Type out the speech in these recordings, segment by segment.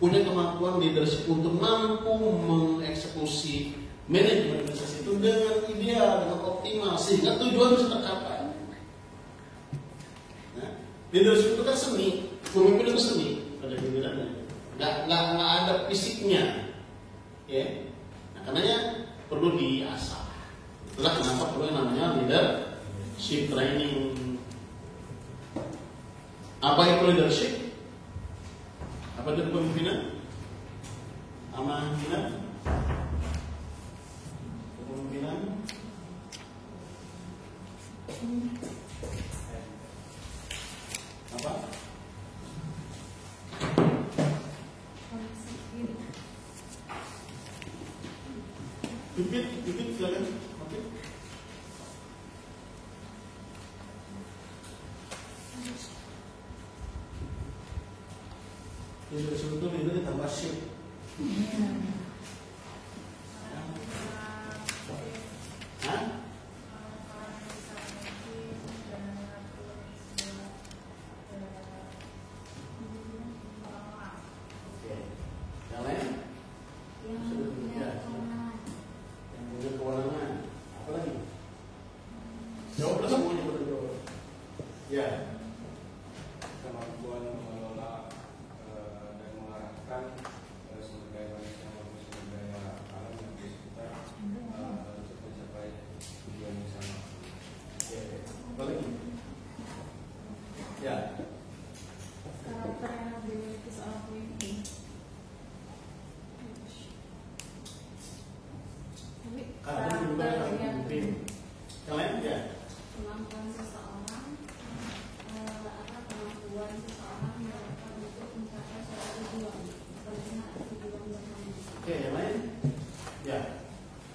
punya kemampuan leadership untuk mampu mengeksekusi manajemen organisasi itu dengan ideal, dengan optimal, sehingga tujuan bisa tercapai. Nah, leadership itu kan seni, pemimpin itu seni pada pikirannya, nggak ada fisiknya, ya. Nah, karenanya perlu diasah. Itulah kenapa perlu yang namanya leadership training. Apa itu leadership? Apa itu kepemimpinan? Amanah. Kepemimpinan. Apa? Pipit silakan. Oke. Ini sebetulnya itu ditambah shift. Hah? Oke. Yang lain? Yang punya kewenangan. Apa lagi? Jawablah semuanya berdua. Ya. Kemampuan mengelola dan mengarahkan sumber daya manusia maupun sumber daya alam yang di sekitar untuk mencapai tujuan yang sama. Oke. Apa lagi? Ya. Karakter yang dimiliki seorang pemimpin. Karakter yang pemimpin. Yang lain ya. Kemampuan seseorang, kemampuan seseorang melakukan untuk mencapai suatu tujuan, bagaimana tujuan bersama. Oke, yang lain? Ya.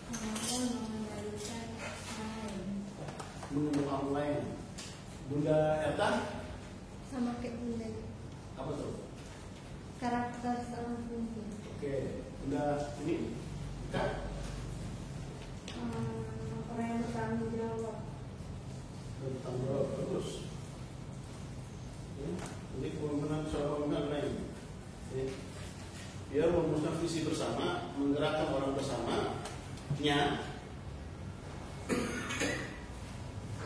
Kemampuan mengendalikan orang lain. Menunggu orang lain. Bunda Erta? Sama kayak bunda. Apa tuh? Karakter seorang pemimpin. Oke, Bunda ini? Kak? Orang yang bertanggung jawab. Bertanggung jawab terus. Ya, jadi kepemimpinan seorang pemimpin lain. Ya. Dia merumuskan visi bersama, menggerakkan orang bersamanya,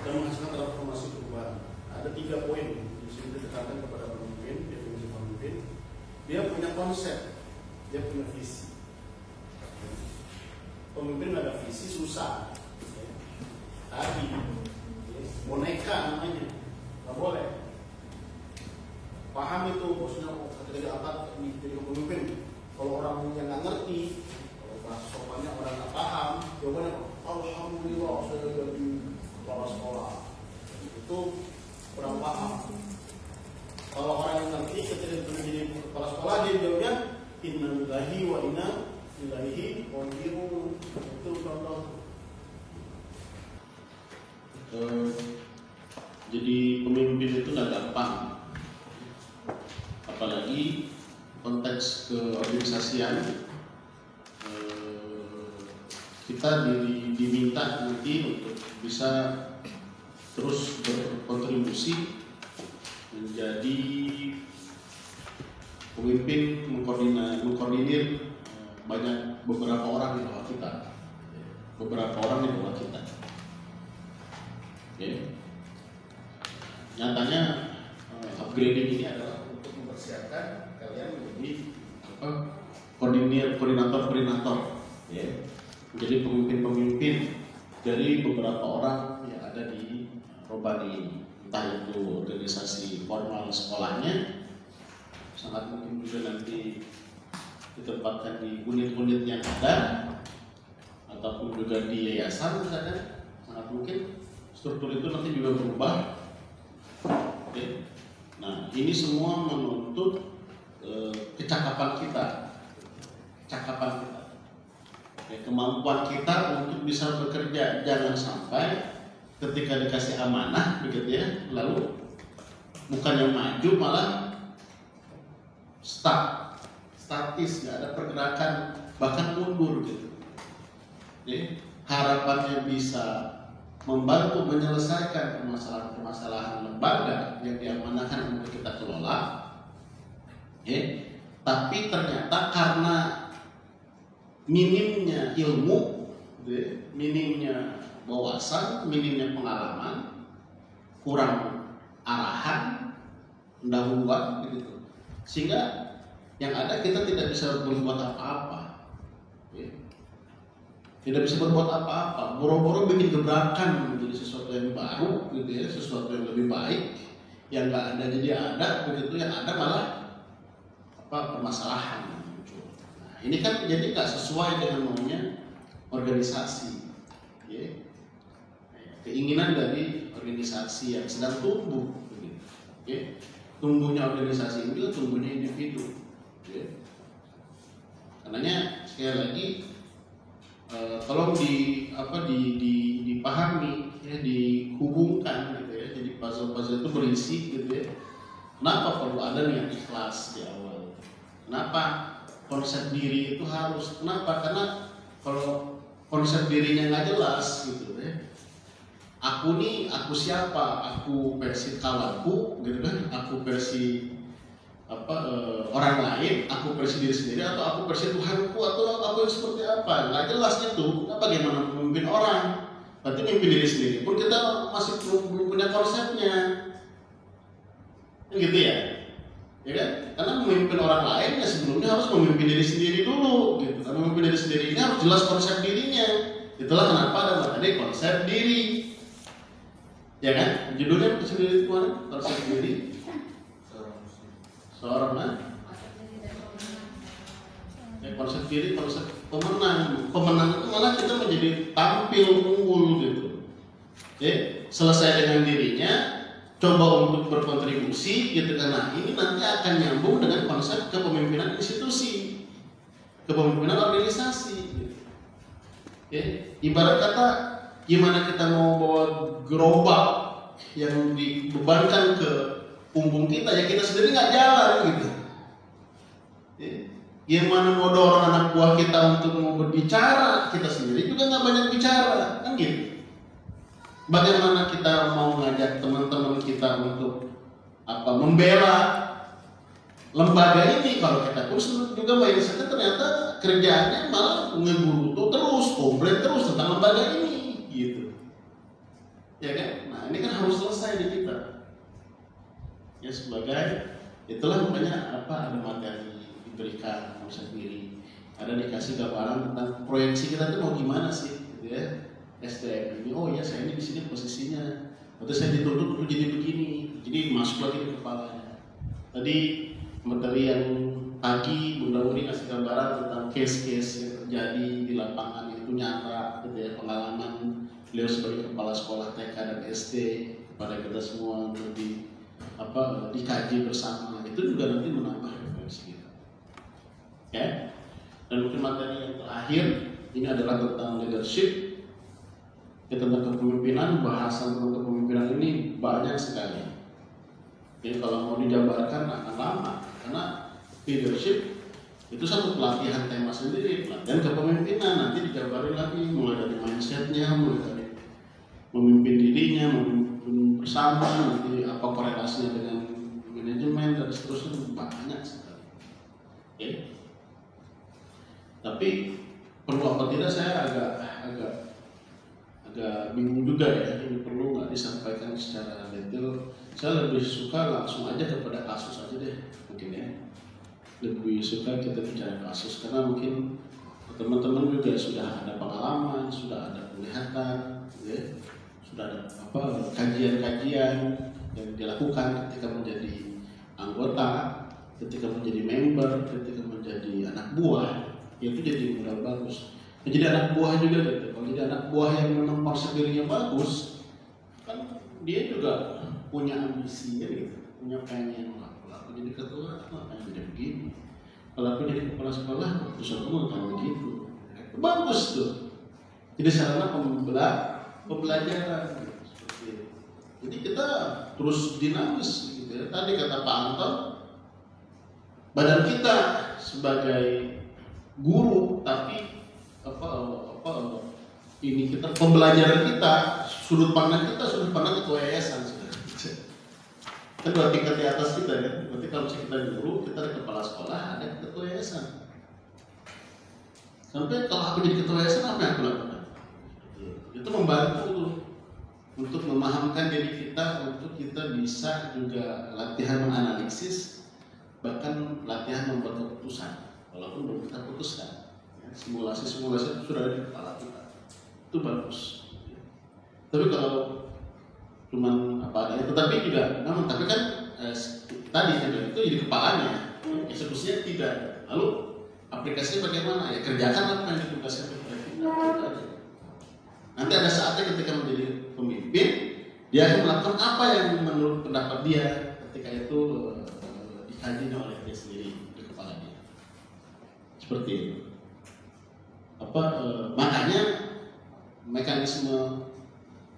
dan menghasilkan transformasi perubahan. Ada 3 poin di sini ditekankan kepada pemimpin, definisi pemimpin. Dia punya konsep, dia punya visi. Pemimpin ada visi susah. Tadi boneka namanya, nggak boleh. Paham itu bosnya ketika diangkat jadi pemimpin. Kalau orang yang nggak ngerti, kalau bahasa sopannya orang nggak paham, jawabannya alhamdulillah saya jadi kepala sekolah. Itu kurang paham. Kalau orang yang ngerti ketika menjadi kepala sekolah dia jawabnya inna lillahi wa inna ilaihi raji'un. Itu contoh. Jadi pemimpin itu nggak gampang, apalagi konteks keorganisasian. Kita diminta nanti untuk bisa terus berkontribusi menjadi pemimpin, mengkoordinir beberapa orang di bawah kita, Okay. Nyatanya upgrading ini adalah untuk mempersiapkan kalian menjadi koordinator, yeah. Menjadi pemimpin dari beberapa orang yang ada di Robani ini, entah itu organisasi formal sekolahnya, sangat mungkin juga nanti ditempatkan di unit-unit yang ada, ataupun juga di yayasan misalnya, sangat mungkin struktur itu nanti juga berubah. Oke. Nah, ini semua menuntut kecakapan kita, kemampuan kita untuk bisa bekerja. Jangan sampai ketika dikasih amanah, begitu ya, lalu bukannya maju malah statis, nggak ada pergerakan, bahkan mundur gitu. Jadi harapannya bisa membantu menyelesaikan permasalahan lembaga yang diamanahkan untuk kita kelola, tapi ternyata karena minimnya ilmu, minimnya wawasan, minimnya pengalaman, kurang arahan, pendahuluan begitu, sehingga yang ada kita tidak bisa berbuat apa-apa, tidak bisa berbuat apa-apa, boro-boro bikin gebrakan menjadi sesuatu yang baru, gitu ya, sesuatu yang lebih baik, yang nggak ada jadi ada, begitu, yang ada malah permasalahan muncul. Nah, ini kan jadi nggak sesuai dengan maunya organisasi, ya. Keinginan dari organisasi yang sedang tumbuh, begitu, ya. Tumbuhnya organisasi itu tumbuhnya individu, ya. Karenanya sekali lagi tolong dipahami, ya, dihubungkan, gitu ya. Jadi puzzle-puzzle itu berisi, gitu ya. Kenapa perlu ada niat ikhlas di awal? Kenapa konsep diri itu harus? Kenapa? Karena kalau konsep dirinya nggak jelas, gitu ya. Aku aku siapa? Aku versi kawanku, gitu kan? Aku versi orang lain? Aku versi diri sendiri? Atau aku versi Tuhanku? Atau aku seperti apa? Nggak jelas itu. Bagaimana memimpin orang? Berarti memimpin diri sendiri pun kita masih belum punya konsepnya, gitu ya. Ya kan? Karena memimpin orang lain ya sebelumnya harus memimpin diri sendiri dulu, gitu. Karena memimpin diri sendiri ini harus jelas konsep dirinya. Itulah kenapa ada materi konsep diri. Ya kan? Judulnya konsep diri kemana? Konsep diri seorang konsep diri, konsep pemenang. Pemenang itu malah kita menjadi tampil unggul, gitu. Selesai dengan dirinya, coba untuk berkontribusi, gitu kan. Nah, ini nanti akan nyambung dengan konsep kepemimpinan institusi, kepemimpinan organisasi, gitu. Ibarat kata gimana kita mau bawa gerobak yang dibebankan ke punggung kita, ya kita sendiri nggak jalan, gitu. Gimana mau dorong anak buah kita untuk mau berbicara, kita sendiri juga nggak banyak bicara, kan gitu. Bagaimana kita mau ngajak teman-teman kita untuk membela lembaga ini kalau kita pun juga mindsetnya ternyata kerjaannya malah ngegurutu terus, komplain terus tentang lembaga ini, gitu. Ya kan? Nah, ini kan harus selesai di kita. Ya, sebagai itulah makanya ada materi diberikan konsep diri, ada dikasih gambaran tentang proyeksi kita itu mau gimana sih, gitu ya. SDM ini, oh ya saya ini di sini posisinya, atau saya dituntut untuk jadi begini, jadi masuk lagi ke kepalanya. Tadi materi yang pagi Bunda Uri kasih gambaran tentang case-case yang terjadi di lapangan itu nyata, gitu ya, pengalaman beliau sebagai kepala sekolah TK dan SD kepada kita semua untuk dikaji bersama, itu juga nanti menambah referensi kita. Ya. Dan mungkin materi yang terakhir ini adalah tentang leadership. Tentang kepemimpinan, bahasan tentang kepemimpinan ini banyak sekali. Jadi kalau mau dijabarkan akan lama, karena leadership itu satu pelatihan tema sendiri, pelatihan kepemimpinan, nanti dijabarin lagi mulai dari mindsetnya, mulai dari memimpin dirinya, memimpin bersama, nanti apa korelasinya dengan manajemen dan seterusnya, banyak sekali. Oke. Tapi perlu apa tidak saya agak bingung juga ya, ini perlu nggak disampaikan secara detail. Saya lebih suka langsung aja kepada kasus aja deh, mungkin ya. Lebih suka kita bicara kasus karena mungkin teman-teman juga sudah ada pengalaman, sudah ada penglihatan, ya. Sudah ada kajian-kajian yang dilakukan ketika menjadi anggota, ketika menjadi member, ketika menjadi anak buah, itu jadi modal bagus. Menjadi anak buah juga gitu. Kalau jadi anak buah yang memang konsep dirinya bagus, kan dia juga punya ambisi gitu, punya pengen. Kalau aku jadi ketua, aku akan jadi begini. Kalau aku jadi kepala sekolah, terus aku akan begitu. Bagus tuh. Jadi sarana pembelajaran gitu, seperti itu. Jadi kita terus dinamis gitu ya. Tadi kata Pak Anton, badan kita sebagai guru, tapi ini kita pembelajaran kita, sudut pandang kita ketua yayasan. Kan dua tingkat di atas kita ya. Berarti kalau misalnya kita guru, kita ada kepala sekolah, ada ketua yayasan. Sampai kalau aku jadi ketua yayasan, apa yang aku lakukan? Itu membantu tuh untuk memahamkan diri kita, untuk kita bisa juga latihan menganalisis, bahkan latihan membuat keputusan walaupun belum kita putuskan ya, simulasi-simulasi itu sudah ada di kepala kita, itu bagus ya. Tapi kalau cuman apa adanya, tetapi juga namun tapi kan tadi itu jadi kepalanya, eksekusinya tidak, lalu aplikasinya bagaimana ya, kerjakan apa yang ditugaskan kepada kita. Nanti ada saatnya ketika menjadi pemimpin, dia akan melakukan apa yang menurut pendapat dia ketika itu dikaji oleh dia sendiri di kepala dia. Seperti itu. Makanya mekanisme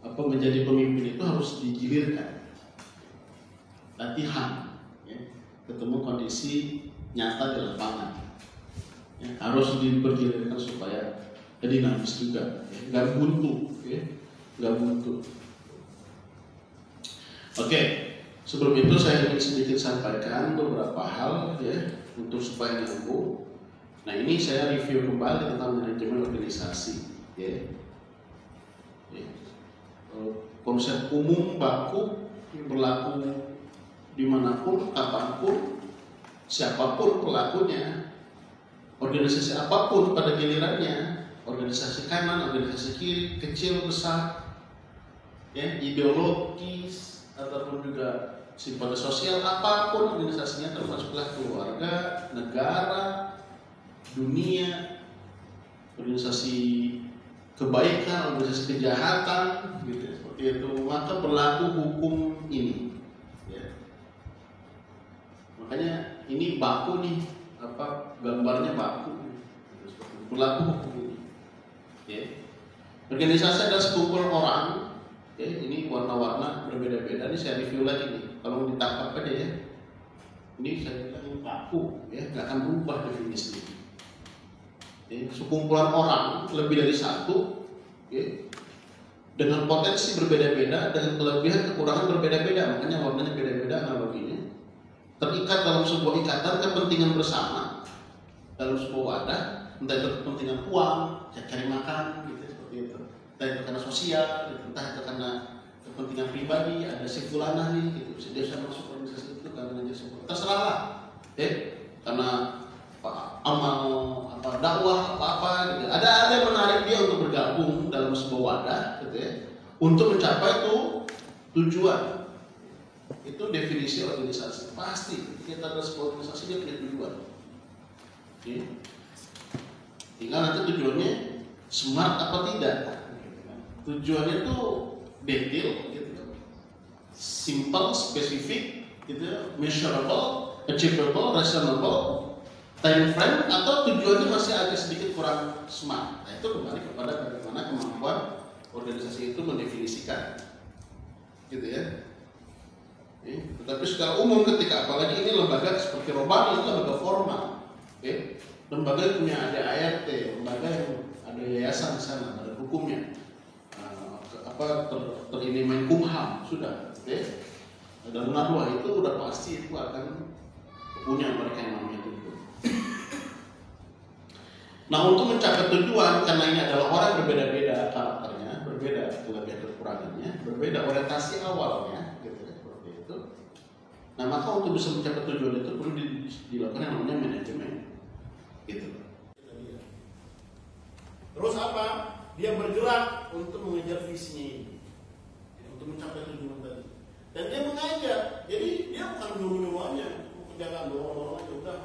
menjadi pemimpin itu harus digilirkan, latihan, ya, ketemu kondisi nyata di lapangan, ya, harus dipergilirkan supaya dinamis juga, ya, nggak buntu, ya, nggak buntu. Oke, sebelum itu saya ingin sedikit sampaikan beberapa hal ya untuk supaya nyambung. Nah ini saya review kembali tentang manajemen organisasi, ya. Konsep umum baku berlaku dimanapun, kapanpun, siapapun pelakunya, organisasi apapun pada gilirannya, organisasi kanan, organisasi kiri, kecil, besar, ya, ideologis ataupun juga simpati sosial, apapun organisasinya, termasuklah keluarga, negara, dunia, organisasi kebaikan, organisasi kejahatan, gitu, seperti itu, maka berlaku hukum ini, ya. Makanya ini baku nih, gambarnya baku, berlaku hukum ini, ya. Organisasi adalah sekumpulan orang, ya, ini warna-warna berbeda-beda. Ini saya review lagi nih, kalau ditangkap aja ya. Ini saya bilang baku, ya, nggak akan berubah definisinya. Ya, sekumpulan orang lebih dari satu, ya, dengan potensi berbeda-beda, dengan kelebihan kekurangan berbeda-beda, makanya warnanya beda-beda analoginya. Terikat dalam sebuah ikatan kepentingan bersama, dalam sebuah wadah, entah itu kepentingan uang, cari makan, gitu, seperti itu. Entah itu karena sosial, entah itu karena kepentingan pribadi, ada sekulanah nih, gitu. Dia bisa masuk organisasi itu karena dia sekulanah. Terserah lah, ya, karena amal dakwah apa gitu. Ada yang menarik dia untuk bergabung dalam sebuah wadah, gitu ya, untuk mencapai itu tujuan. Itu definisi organisasi. Pasti kita ada sebuah organisasi dia punya tujuan. Ya. Tinggal nanti tujuannya smart apa tidak. Tujuannya itu detail, gitu, simple, spesifik, gitu, measurable, achievable, reasonable, time frame, atau tujuannya masih agak sedikit kurang smart. Nah itu kembali kepada bagaimana kemampuan organisasi itu mendefinisikan, gitu ya. Tetapi secara umum ketika apalagi ini lembaga seperti Robani itu lembaga formal, lembaga yang punya ada ART, lembaga yang ada yayasan di sana, ada hukumnya, terini Menkumham sudah, dan Nadwa itu udah pasti itu akan punya mereka yang namanya tujuan. Nah untuk mencapai tujuan, karena ini adalah orang berbeda-beda karakternya, berbeda kelebihan kekurangannya, berbeda orientasi awalnya, gitu ya, seperti itu. Nah maka untuk bisa mencapai tujuan itu perlu dilakukan yang namanya manajemen, gitu. Terus apa? Dia bergerak untuk mengejar visinya ini, untuk mencapai tujuan tadi. Dan dia mengajak, jadi dia bukan nyuruh-nyuruh aja, jangan dorong-dorong aja udah.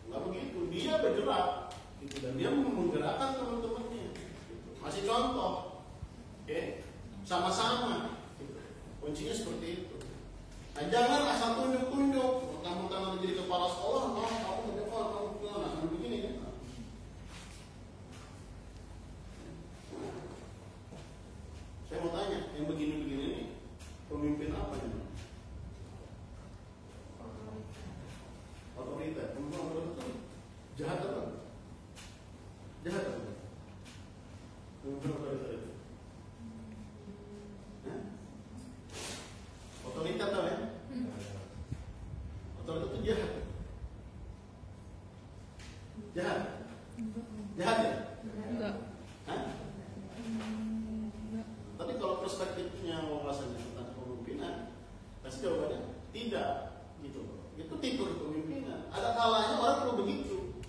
Nggak begitu, dia bergerak, gitu, dan dia menggerakkan teman-temannya. Gitu. Masih contoh, sama-sama. Gitu. Kuncinya seperti itu. Nah, jangan asal tunjuk-tunjuk, kamu tangan jadi kepala sekolah, kamu mendekat, kamu jangan begini kan. Saya mau tanya, yang begini-begini ini pemimpin apa ini? Otoriter, pemimpin itu jahat apa? Jahat apa? Pemimpin otoriter itu? Jahat? Jahat ya? Enggak. Hah? Enggak. Tapi kalau perspektifnya wawasannya tentang kepemimpinan, pasti jawabannya tidak, gitu. Itu tipe kepemimpinan. Ada kalanya orang perlu begitu.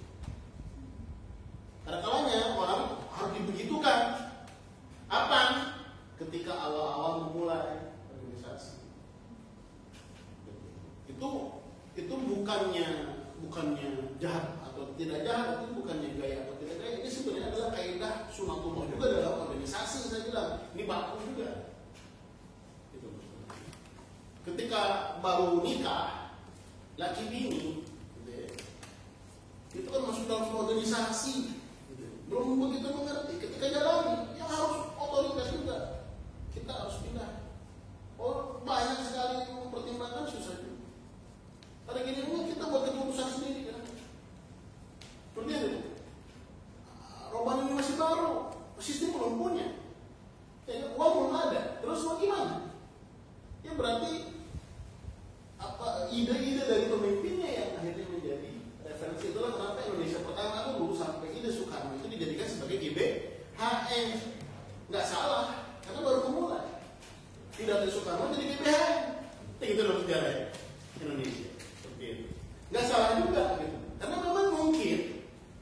Ada kalanya orang harus dibegitukan. Apa? Ketika awal-awal memulai organisasi. Itu bukannya jahat atau tidak jahat, itu bukannya gaya atau tidak gaya. Ini sebenarnya adalah kaidah sunatullah juga dalam organisasi. Saya bilang ini baku juga. Gitu. Ketika baru nikah, laki bini, gitu ya, itu kan masuk dalam organisasi. Gitu. Belum begitu mengerti. Ketika jalani, ya harus otoritas juga. Kita harus pindah. Oh, banyak sekali yang mempertimbangkan, susah juga. Pada gini kita buat keputusan sendiri kan. Seperti itu. Roban ini masih baru, sistem belum punya. Ya, uang belum ada. Terus mau gimana? Ya berarti ide-ide dari pemimpinnya yang akhirnya menjadi referensi. Itulah kenapa Indonesia pertama dulu sampai ide Soekarno itu dijadikan sebagai GBHN. Nggak salah, karena baru memulai. Tidak dari Soekarno jadi GBHN. Itu dalam sejarah Indonesia. Nggak salah juga gitu. Karena memang mungkin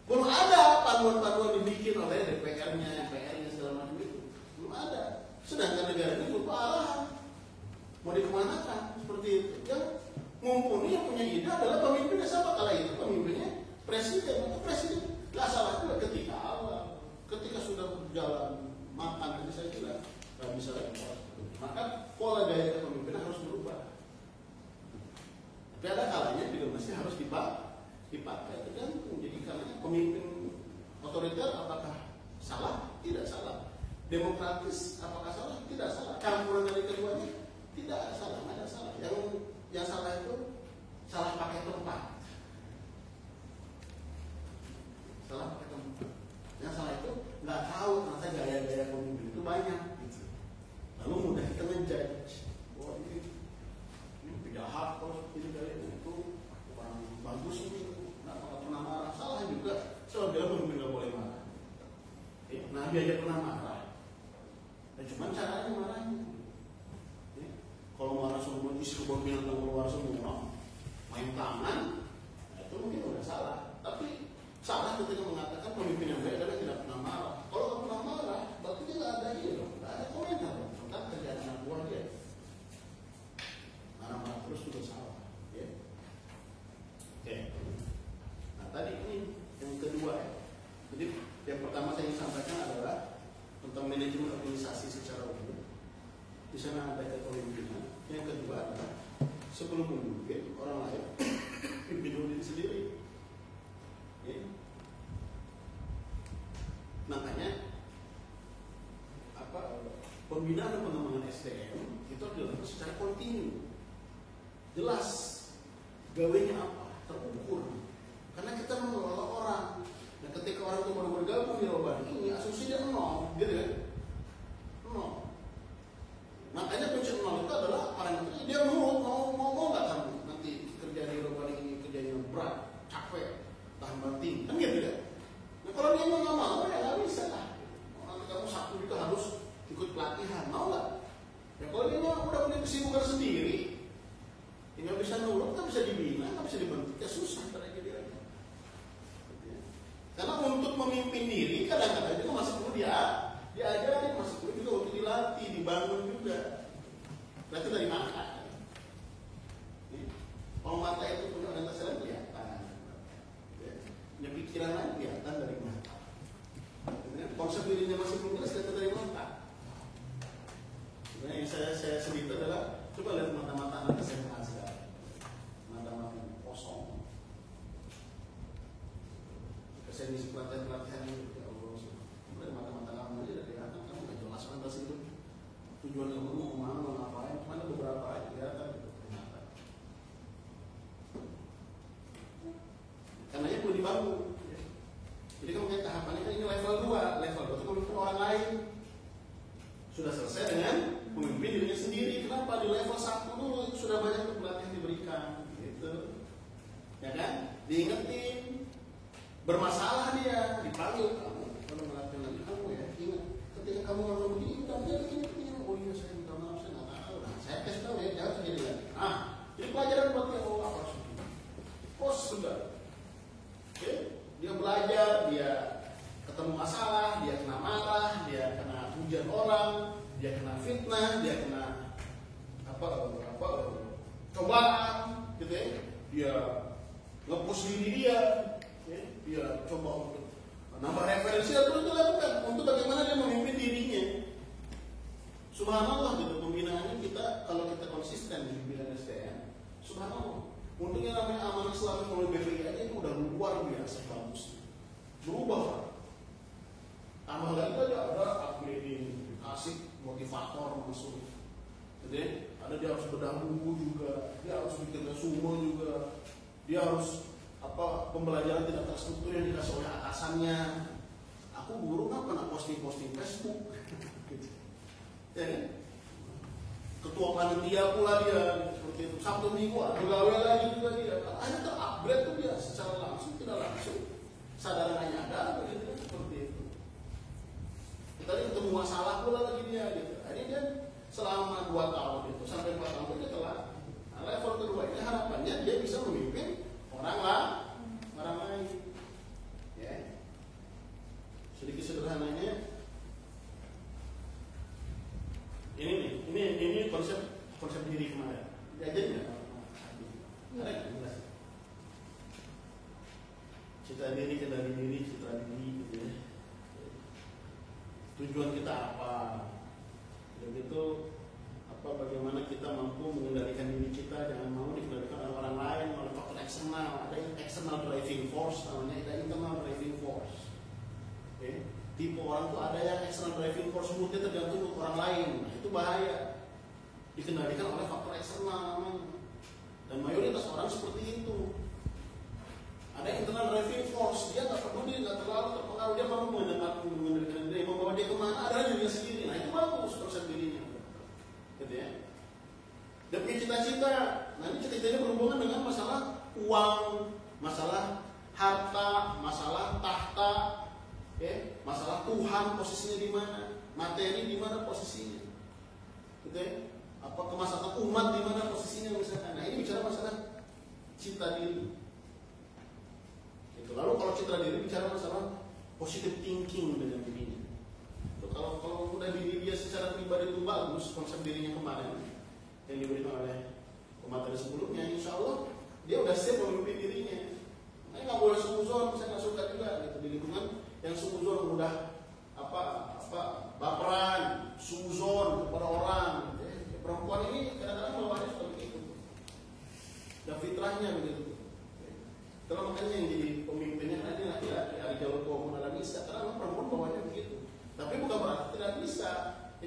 belum ada panduan-panduan dibikin oleh DPR-nya, MPR-nya segala macam itu. Belum ada. Sedangkan negara ini lupa arahan. Mau dikemanakan seperti itu. Yang mumpuni yang punya ide adalah pemimpinnya. Siapa kala itu? Pemimpinnya presiden. Atau presiden nggak salah juga ketika awal. Ketika sudah berjalan makan, tadi saya bilang nggak bisa lagi. Maka pola gaya kepemimpinan harus berubah. Tapi ada kalanya juga masih harus dipakai tergantung. Jadi karena pemimpin otoriter apakah salah? Tidak salah. Demokratis apakah salah? Tidak salah. Campuran dari keduanya tidak salah, tidak salah. Yang salah itu salah pakai tempat. Salah pakai tempat. Yang salah itu nggak tahu ternyata gaya-gaya pemimpin itu banyak. Lalu mudah kita menjudge. Wah ini jahat kalau ini dari itu orang bagus ini nggak pernah marah. Salah juga. Soal dia pemimpin nggak boleh marah. Nabi aja pernah marah. Dan cuma caranya marahnya. Kalau marah semua isi kebun binatang keluar semua, main tangan, nah itu mungkin udah salah. Tapi salah ketika mengatakan pemimpin yang baik adalah tidak pernah marah. Kalau nggak pernah marah, berarti dia nggak ada ide dong, nggak ada komentar dong tentang kerjaan anak buah dia. Marah-marah terus juga salah. Ya. Oke. Nah tadi ini yang kedua ya. Jadi yang pertama saya ingin sampaikan adalah tentang manajemen organisasi secara umum. Di sana ada kepemimpinan. Yang kedua adalah sebelum memimpin orang lain, pimpin diri sendiri. Ya. Makanya pembinaan dan pengembangan SDM itu dilakukan secara kontinu. Jelas gawainya apa, terukur. Karena kita mengelola orang. Dan ketika orang itu baru bergabung di Roban ini, asumsi dia nol, gitu kan? Nol. Makanya kunci nol itu adalah orang itu dia mau nggak kamu nanti kerja di Roban ini kerjanya berat, capek, tahan banting, kan gitu kan? Nah kalau dia nggak mau ya nggak bisa lah. Nanti kamu Sabtu juga harus ikut pelatihan, mau nggak? Ya kalau dia udah punya kesibukan sendiri. Nggak bisa nurut, nggak bisa dibina, nggak bisa dibentuk, ya susah terjadi dia. Karena untuk memimpin diri kadang-kadang itu masih perlu diajari, masih perlu juga untuk dilatih, dibangun juga. Berarti dari mata. Kalau mata itu punya orientasi lain kelihatan, punya pikiran lain kelihatan dari mata. Konsep dirinya masih belum jelas kelihatan dari mata. Sebenarnya yang saya sedih itu adalah coba lihat mata-mata anak SMA sekarang, mata-mata kosong. Saya ngisi pelatihan ini, ya Allah, sebenarnya mata-mata kamu aja udah kelihatan, kamu nggak jelas lantas itu tujuan kamu mau kemana, mau ngapain, cuma ada beberapa aja kelihatan gitu ternyata. Karenanya perlu dibangun. Jadi kamu kayak tahapannya kan ini level 2 itu memimpin orang lain. Sudah selesai dengan memimpin dirinya sendiri. Kenapa di level 1 dulu sudah banyak pelatihan diberikan, gitu, ya kan? Diingetin, bermasalah dia, dipanggil, kamu kalau melakukan lagi kamu ya, ingat ketika kamu ngomong begini, udah dia begini, oh iya saya minta maaf, saya nggak tahu, nah saya kasih tahu ya, jangan terjadi lagi. Nah, jadi pelajaran buat dia, oh apa harus begini, oh sudah, oke, dia belajar, dia ketemu masalah, dia kena marah, dia kena hujan orang, dia kena fitnah, dia kena cobaan, gitu ya, dia nge-push diri dia, ya, dia coba untuk nambah referensi terus dilakukan untuk bagaimana dia memimpin dirinya. Subhanallah gitu pembinaannya kita kalau kita konsisten di pembinaan SDM, subhanallah. Untuk yang namanya amanah Islam melalui BPI aja itu udah luar biasa bagusnya, berubah. Tambah lagi ada upgrading, kasih motivator masuk, jadi ada dia harus bedah buku juga, dia harus bikin resume juga, dia harus pembelajaran tidak terstruktur yang dikasih oleh atasannya. Aku guru nggak pernah posting Facebook, ya kan? Ketua panitia pula dia seperti itu. Sabtu Minggu ada gawe lagi juga dia. Hanya terupgrade tuh dia secara langsung tidak langsung sadarannya ada begitu seperti itu. Tadi ketemu masalah pula lagi dia gitu. Jadi dia selama 2 tahun itu sampai 4 tahun itu telah. Nah, level kedua ini harapannya dia bisa memimpin orang lain. Ya. Sedikit sederhananya. Ini konsep diri kemarin. Diajarin nggak? Ada yang jelas. Citra diri, kendali diri, citra diri, gitu ya. Tujuan kita apa? Dan itu bagaimana kita mampu mengendalikan diri kita, jangan mau dikendalikan oleh orang lain, oleh faktor eksternal. Ada yang external driving force, namanya ada internal driving force. Okay. Tipe orang itu ada yang external driving force, moodnya tergantung untuk orang lain. Nah, itu bahaya. Dikendalikan oleh faktor eksternal namanya. Dan mayoritas orang seperti itu. Ada internal driving force, dia nggak peduli, nggak terlalu terpengaruh, dia mampu mengendalikan diri, membawa dia kemana, ada dirinya sendiri. Nah itu bagus konsep dirinya, gitu ya. Dia punya cita-cita. Nah ini cita-citanya berhubungan dengan masalah uang, masalah harta, masalah tahta, ya, masalah Tuhan posisinya di mana, materi di mana posisinya, gitu ya. Kemaslahatan umat di mana posisinya misalkan. Nah ini bicara masalah cita diri. Lalu kalau citra diri bicara masalah positive thinking dengan dirinya. Kalau udah diri dia secara pribadi itu bagus, konsep dirinya kemarin yang diberikan oleh pemateri sebelumnya, insya Allah dia udah siap memimpin dirinya. Nah, nggak boleh suzon, saya nggak suka juga gitu di lingkungan yang suzon udah baperan, suzon kepada orang. Perempuan ini kadang-kadang bawaannya seperti itu. Dan fitrahnya begitu. Kalau makanya yang jadi pemimpinnya nanti laki-laki, hari Jawa Tua Muda bisa, karena perempuan bawahnya begitu. Tapi bukan berarti tidak bisa.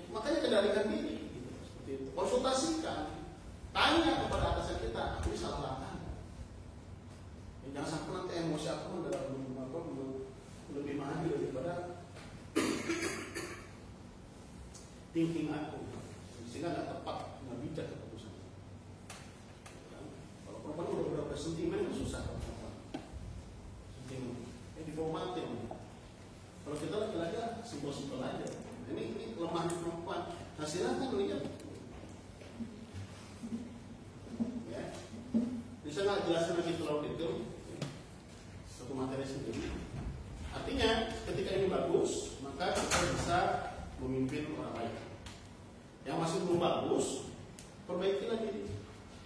Makanya kendalikan diri, gitu, seperti itu. Konsultasikan, tanya kepada atasan kita, aku salah langkah. Jangan sampai nanti emosi aku lebih maju daripada thinking aku, sehingga nggak tepat, nggak bijak keputusan. Kalau perempuan udah berapa sentimen itu susah. Diplomatin. Kalau kita laki-laki simpel-simpel aja. Ini lemah perempuan. Nah silahkan lihat. Ya. Bisa nggak jelasin lagi terlalu detail? Satu materi sendiri. Artinya ketika ini bagus, maka kita bisa memimpin orang lain. Yang masih belum bagus, perbaiki lagi.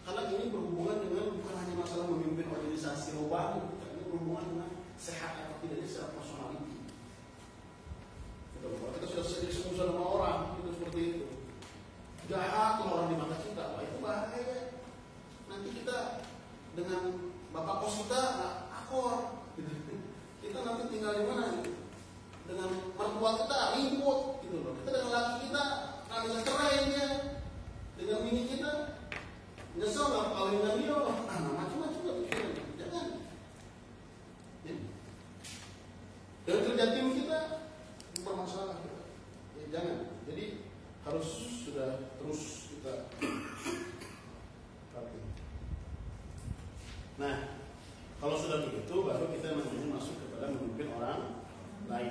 Karena ini berhubungan dengan bukan hanya masalah memimpin organisasi robahu, ini berhubungan dengan sehat atau tidaknya secara personal itu. Kita sudah sering semuanya sama orang, itu seperti itu. Jahat orang di mata kita, wah itu bahaya. Nanti kita dengan bapak kos kita akor, kita nanti tinggal di mana? Dengan mertua kita ribut, gitu loh. Kita dengan laki kita nggak cerainya, dengan bini kita nyesel nggak kawin dengan dia, macam-macam pikiran. Jangan. Dan kerja tim kita bermasalah kita. Ya, jangan. Jadi harus sudah terus kita pakai. Nah, kalau sudah begitu baru kita nanti masuk kepada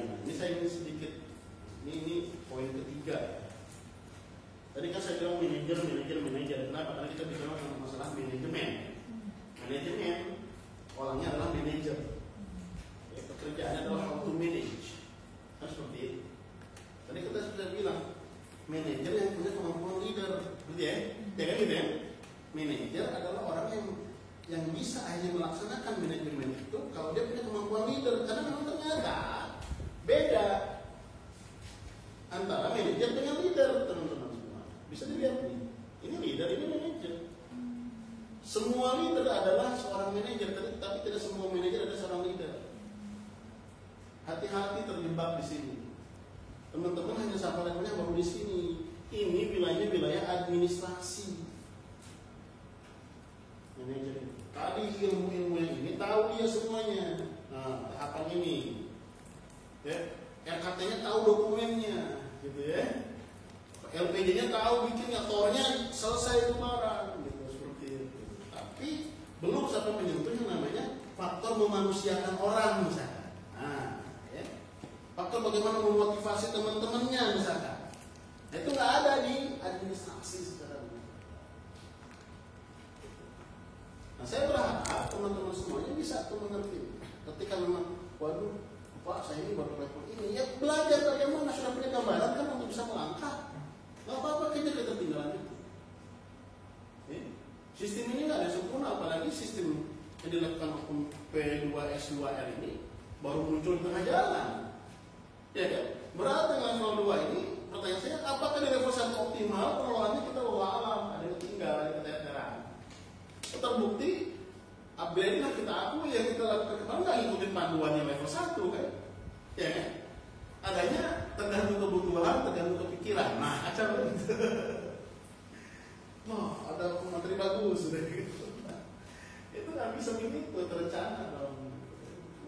Nah, ini saya ingin sedikit, ini poin ketiga. Tadi kan saya bilang manajer. Kenapa? Karena kita bicara tentang masalah manajemen. Manajemen, orangnya adalah manajer. Ya, pekerjaannya adalah how to manage. Kan seperti itu. Tadi kita sudah bilang, manajer yang punya kemampuan leader, betul ya? Ya kan gitu ya? Manajer adalah orang yang bisa hanya melaksanakan manajemen itu kalau dia punya kemampuan leader. Karena memang ternyata beda antara manajer dengan leader, teman-teman semua. Bisa dilihat nih, ini leader, ini manajer. Semua leader adalah seorang manajer, tapi tidak semua manajer adalah seorang leader. Hati-hati terjebak di sini. Teman-teman hanya sampai levelnya baru di sini. Ini wilayah administrasi. Manajer. Tadi ilmu-ilmu yang ini tahu dia semuanya. Nah, tahapan ini. Ya, RKT-nya tahu dokumennya, gitu ya. LPJ-nya tahu bikin nyatornya selesai itu barang, gitu seperti itu. Tapi belum sampai menyentuh yang namanya faktor memanusiakan orang misalkan. Nah, ya. Faktor bagaimana memotivasi teman-temannya misalkan. Nah, itu nggak ada di administrasi sekarang. Nah, saya berharap teman-teman semuanya bisa tuh mengerti. Ketika memang, waduh, Pak, saya ini baru level ini, ya belajar bagaimana sudah punya gambaran kan untuk bisa melangkah. Nggak apa-apa kejar ketertinggalan itu. Sistem ini nggak ada sempurna, apalagi sistem yang dilakukan hukum P2 S2R ini baru muncul di tengah jalan. Ya kan? Berarti dengan level 2 ini, pertanyaan saya, apakah di level 1 optimal pengelolaannya kita bawa alam, ada yang tinggal, ada yang keteteran. Terbukti upgrade yang kita akui yang kita lakukan kemarin nggak ngikutin panduannya level 1 kan? Ya kan? Adanya tergantung kebutuhan, tergantung kepikiran. Nah, acara itu. Wah, ada materi bagus sudah gitu. Itu nggak bisa begitu terencana dong.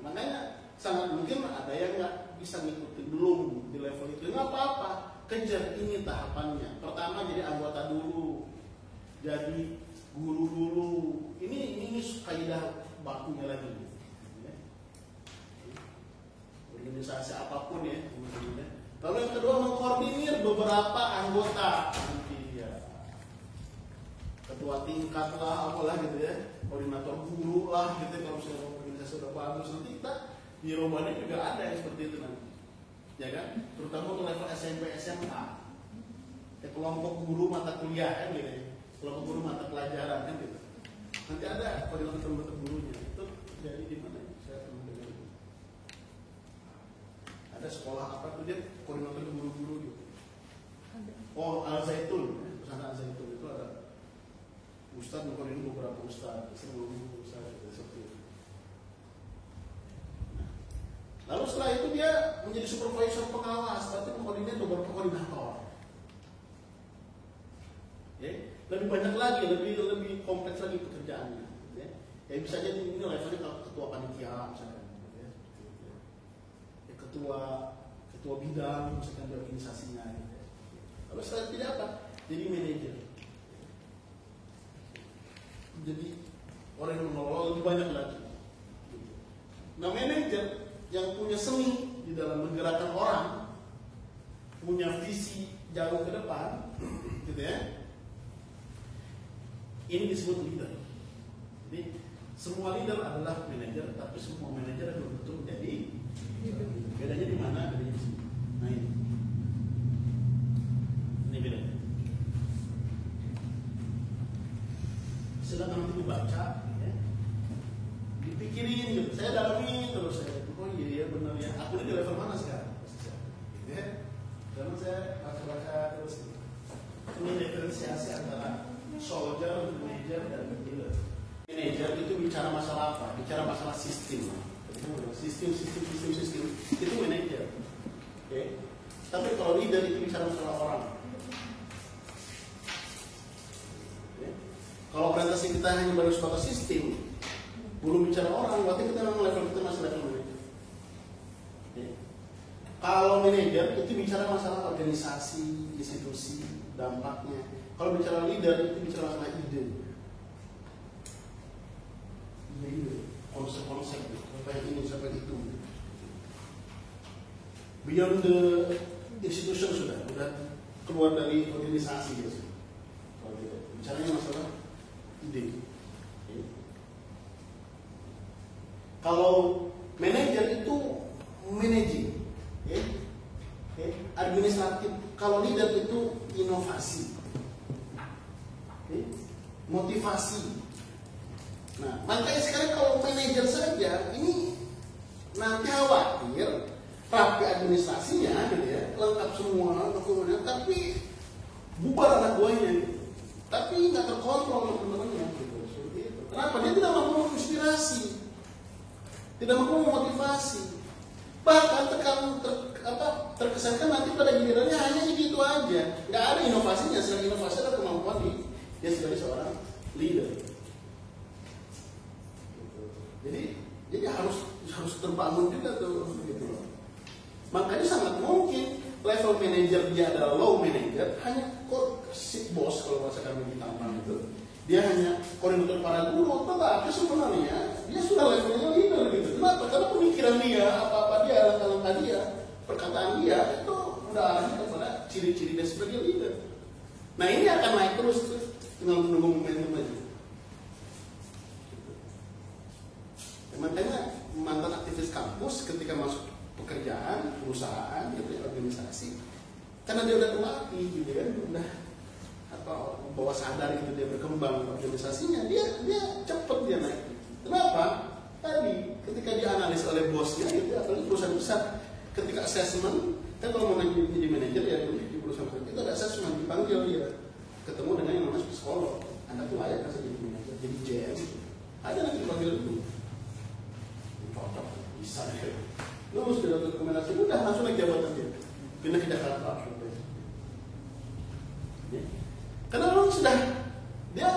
Makanya sangat mungkin ada yang nggak bisa ngikutin belum di level itu. Nggak apa-apa, kejar ini tahapannya. Pertama jadi anggota dulu, jadi guru dulu. Ini kaidah bakunya lagi. Organisasi apapun ya. Lalu yang kedua mengkoordinir beberapa anggota. Ketua tingkat lah, apalah gitu ya, koordinator guru lah gitu. Kalau misalnya organisasi sudah bagus, nanti kita di Robani juga ada yang seperti itu nanti, ya kan? Terutama untuk level SMP SMA, ya, kelompok guru mata kuliah kan gitu ya, kelompok guru mata pelajaran kan gitu. Nanti ada koordinator gurunya. Itu jadi di mana? Saya pernah dengar. Ada sekolah apa tuh dia koordinator guru-guru gitu. Oh, Al Zaitun, pesantren Al Zaitun itu ada. Ustadz mengkoordinir beberapa ustadz, seluruh ustadz seperti itu. Nah, lalu setelah itu dia menjadi supervisor pengawas, berarti mengkoordinir beberapa koordinator. Ya, lebih banyak lagi, lebih kompleks lagi pekerjaannya. Ya bisa jadi ini levelnya kalau ketua panitia misalkan, ya, ketua bidang misalkan di organisasinya. Lalu setelah itu tidak apa? Jadi manajer. Jadi orang yang mengelola lebih banyak lagi. Nah, manajer yang punya seni di dalam menggerakkan orang, punya visi jauh ke depan, gitu ya. Ini disebut leader. Jadi semua leader adalah manajer, tapi semua manajer belum tentu menjadi leader. Bedanya di mana? Bedanya di sini. Nah ini bedanya. Silakan nanti dibaca, ya. Dipikirin gitu. Saya dalami terus saya. Oh iya benar ya. Aku ini di level mana sekarang? Ya. Karena saya baca terus. Ini diferensiasi antara soldier, manager, dan leader. Manager itu bicara masalah apa? Bicara masalah sistem. Sistem. Itu manager. Okay. Tapi kalau leader itu bicara masalah orang. Kalau orientasi kita hanya baru sebatas sistem, belum bicara orang, berarti kita memang level kita masih level manajer. Okay. Kalau manajer itu bicara masalah organisasi, institusi, dampaknya. Kalau bicara leader itu bicara masalah ide, konsep-konsep, sampai ini, sampai itu. beyond the institution sudah keluar dari organisasi gitu. Kalau gitu, bicaranya masalah ide. Kalau manajer itu managing, administratif. Kalau leader itu inovasi, motivasi. Nah, makanya sekarang kalau manajer saja ini nanti khawatir rapi administrasinya, gitu ya, lengkap semua dokumennya, tapi bubar anak buahnya, gitu. Tapi nggak terkontrol teman-temannya, gitu. Seperti itu. Kenapa? Dia tidak mampu menginspirasi, tidak mampu memotivasi, bahkan terkesankan nanti pada gilirannya hanya gitu aja, nggak ada inovasinya. Selain inovasi ada kemampuan dia sebagai seorang leader. Jadi harus terbangun juga tuh, gitu loh. Makanya sangat mungkin level manager dia adalah low manager, hanya si bos kalau bahasa kami di Taman itu, dia hanya koordinator para guru, tetapi sebenarnya dia sudah levelnya leader gitu. Kenapa? Karena pemikiran dia, apa-apa dia, langkah-langkah dia, perkataan dia itu udah arahnya kepada ciri-ciri dia sebagai leader. Nah ini akan naik terus, tinggal menunggu momentum aja. Makanya mantan aktivis kampus ketika masuk pekerjaan, perusahaan, gitu, organisasi, karena dia udah terlatih, gitu kan, udah bawa sadar gitu, dia berkembang organisasinya, dia cepet dia naik. Kenapa? Tadi ketika dianalisis oleh bosnya, gitu, apalagi perusahaan besar, ketika assessment, kan kalau mau jadi manajer ya di perusahaan itu ada assessment, dipanggil dia, ketemu dengan yang namanya psikolog, Anda tuh layak kan jadi manajer, jadi GM, ada nanti dipanggil dulu. Cocok, bisa deh. Lulus dari rekomendasi, udah langsung naik jabatan dia, pindah ke Jakarta. Karena orang sudah dia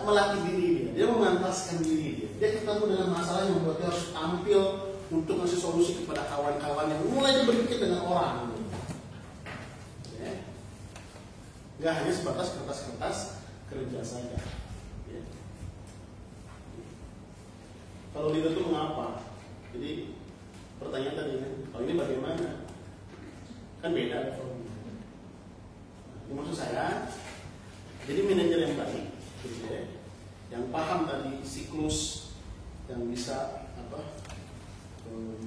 melatih diri dia memantaskan diri dia ketemu dengan masalah yang membuat dia harus tampil untuk ngasih solusi kepada kawan-kawan yang mulai dia berpikir dengan orang. Nggak hanya sebatas kertas-kertas kerja saja. Kalau leader itu mengapa? Jadi pertanyaan tadi, kalau ini bagaimana? Kan beda levelnya. Maksud saya, jadi manajer yang baik, gitu ya, yang paham tadi siklus, yang bisa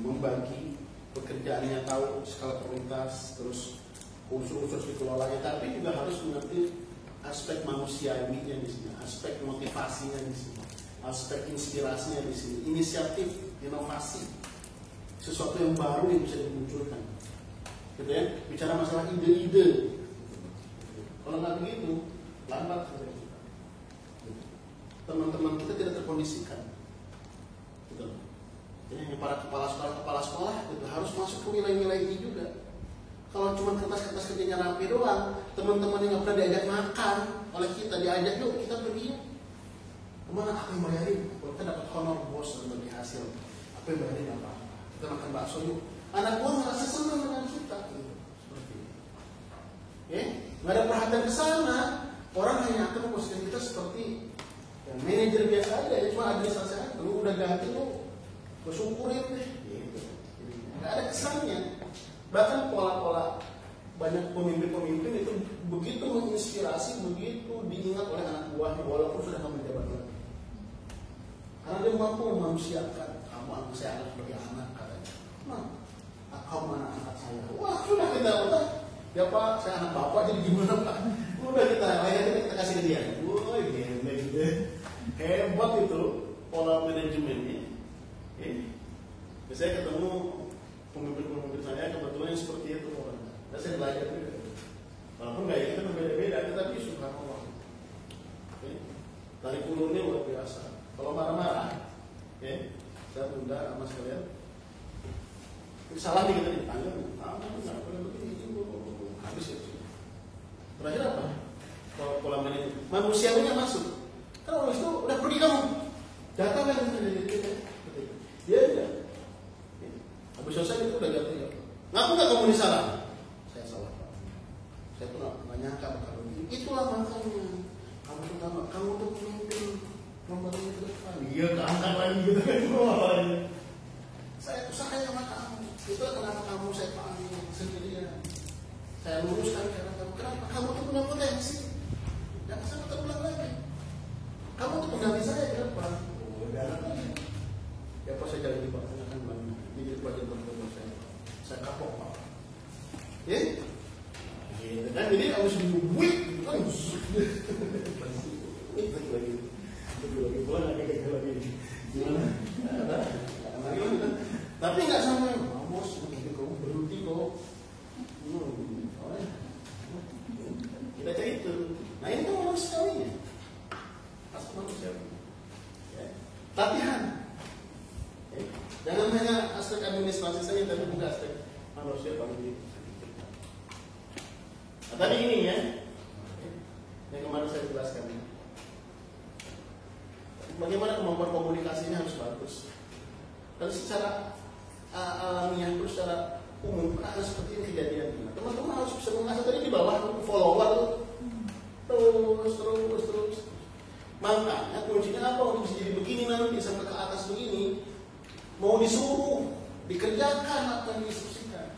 membagi pekerjaannya, tahu skala prioritas, terus unsur-unsur dikelolanya, tapi juga harus mengerti aspek manusiawinya di sini, aspek motivasinya di sini, aspek inspirasinya di sini, inisiatif, inovasi, sesuatu yang baru yang bisa dimunculkan, gitu ya. Bicara masalah ide-ide, kalau nggak begitu, lambat kerja kita. Teman-teman kita tidak terkondisikan, gitu. Jadi para kepala sekolah itu harus masuk ke nilai-nilai ini juga. Kalau cuma kertas-kertas kerjanya rapi doang, teman-teman yang nggak pernah diajak makan oleh kita, diajak yuk kita pergi yuk. Kemana? Aku yang bayarin. Kalau kita dapat honor bos sebagai hasil, aku yang bayarin apa? Kita makan bakso yuk. Anak buah merasa senang dengan kita. Gitu. Seperti itu. Nggak ada perhatian ke sana. Orang hanya akan memposisikan kita seperti yang manajer biasa aja, ya cuma administrasi aja. Lu udah ganti lu, bersyukurin deh. Gitu. Nggak ada kesannya. Bahkan pola-pola banyak pemimpin-pemimpin itu begitu menginspirasi, begitu diingat oleh anak buahnya walaupun sudah nggak menjabat lagi. Karena dia mampu memanusiakan, kamu anak saya anak sebagai anak katanya. Nah, kamu anak-anak saya. Wah sudah kita udah. Ya Pak, saya anak bapak jadi gimana Pak? Udah kita layaknya kita kasih ke dia. Wah gila gitu. Hebat itu pola manajemennya. Saya ketemu pemimpin-pemimpin saya kebetulan yang seperti itu orang. Dan saya belajar juga. Walaupun gaya kita berbeda-beda, tetapi subhanallah. Tarik ulurnya luar biasa. Kalau marah-marah, saya tunda sama sekalian. Salah nih kita dipanggil, nggak boleh begini, habis ya. Terakhir apa? Pola manajemen manusianya masuk. Kalau itu udah pergi kamu, datang kan dia aja. Habis selesai itu udah jatuh. Ngaku nggak kamu disalah? Saya salah Pak. Saya tuh nggak nyangka bakal begini. Itulah makanya kamu tuh pemimpin nomor ini ke depan. Iya, keangkat lagi gitu kan. Saya tuh sayang sama kamu. Itulah kenapa kamu saya panggil. Saya luruskan karena kamu, kenapa? Kamu tuh punya potensi. Jangan sampai terulang lagi. Kamu tuh pengganti saya ke depan. Oh, udah anak lagi. Ya pas saya jalan di Pak, saya akan bantu. Jadi wajib bertemu saya kapok Pak. Ya? Gitu kan, jadi harus dibuat gitu kan. Lagi pulang lagi. Gimana? Tapi nggak sampai, bos, kamu berhenti kok. Kita cari itu. Nah ini kan manusiawinya. Asal manusiawi. Ya. Latihan. Ya. Jangan hanya aspek administrasi saja, tapi juga aspek manusia bagi. Nah, tadi ini ya, yang kemarin saya jelaskan. Bagaimana kemampuan komunikasinya harus bagus. Dan secara alamiah, terus secara umum ada seperti ini kejadian. Teman-teman harus bisa mengasah tadi di bawah follower terus. Makanya kuncinya apa untuk bisa jadi begini nanti sampai ke atas begini? Mau disuruh dikerjakan apa yang diinstruksikan.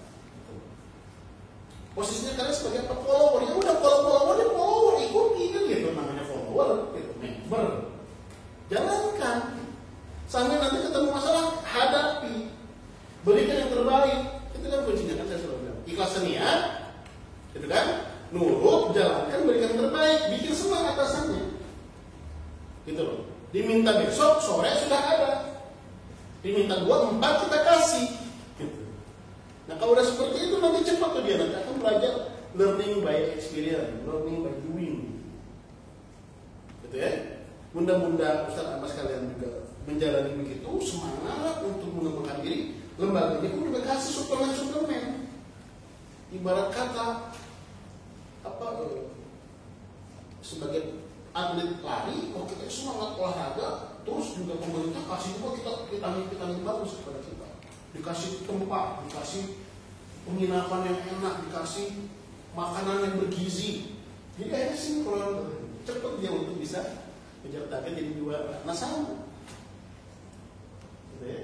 Posisinya kalian sebagai apa? Follower. Ya udah follower ikuti kan gitu, namanya follower gitu, member. Jalankan. Sampai nanti ketemu masalah, hadapi. Berikan yang terbaik. Itu kan kuncinya kan saya sudah bilang. Ikhlas niat, gitu kan? Nurut, jalankan, berikan yang terbaik. Bikin senang atasannya. Gitu loh. Diminta besok, sore sudah ada. Diminta 2, 4 kita kasih. Gitu. Nah kalau udah seperti itu nanti cepat tuh dia nanti akan belajar learning by experience, learning by doing. Gitu ya. Mudah-mudahan Ustaz Abbas kalian juga menjalani begitu, semangat untuk mengembangkan diri. Lembaga ini pun juga kasih suplemen. Ibarat kata sebagai atlet lari, kalau kita semangat olahraga, terus juga pemerintah kasih juga vitamin bagus kepada kita. Dikasih tempat, dikasih penginapan yang enak, dikasih makanan yang bergizi. Jadi akhirnya sih kalau cepat dia untuk bisa kejar target jadi 2. Nah sama. Gitu ya.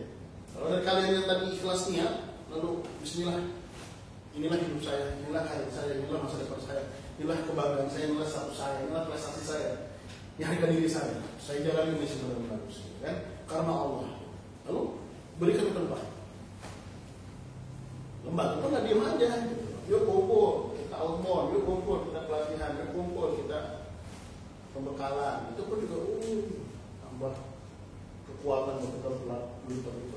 Kalau dari kalian yang tadi ikhlas niat, lalu bismillah, inilah hidup saya, inilah karir saya, inilah masa depan saya, inilah kebanggaan saya, inilah status saya, inilah prestasi saya, ini harga diri saya jalani ini sebenarnya bagus, kan? Karena Allah. Lalu berikan yang terbaik. Lembaga pun nggak diam aja. Gitu. Yuk kumpul, kita outbound, yuk kumpul, kita pelatihan, yuk kumpul, kita pembekalan. Itu pun juga tambah kekuatan betul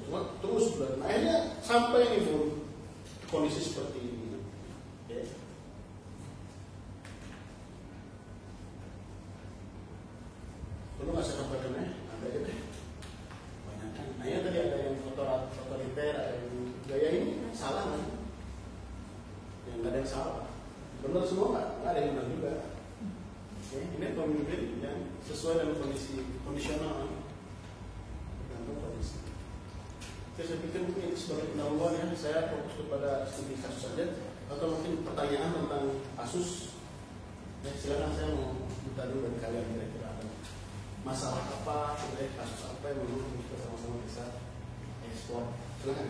cuma terus berjalan. Akhirnya sampai ini pun kondisi seperti ini. Ya. Perlu nggak saya sampaikan ya? Ada aja deh. Banyak kan. Nah ya tadi ada yang otoriter, ada yang gaya ini salah kan? Yang nggak ada yang salah. Benar semua nggak ada yang benar juga. Ya, ini pemimpin yang sesuai dengan kondisi kondisional. Saya pikir mungkin sebagai pendahuluan ya, saya fokus kepada studi kasus saja, atau mungkin pertanyaan tentang kasus. Ya, silakan saya mau minta dulu dari kalian kira-kira ada masalah apa, kasus apa yang menurut kita sama-sama bisa ekspor. Silakan.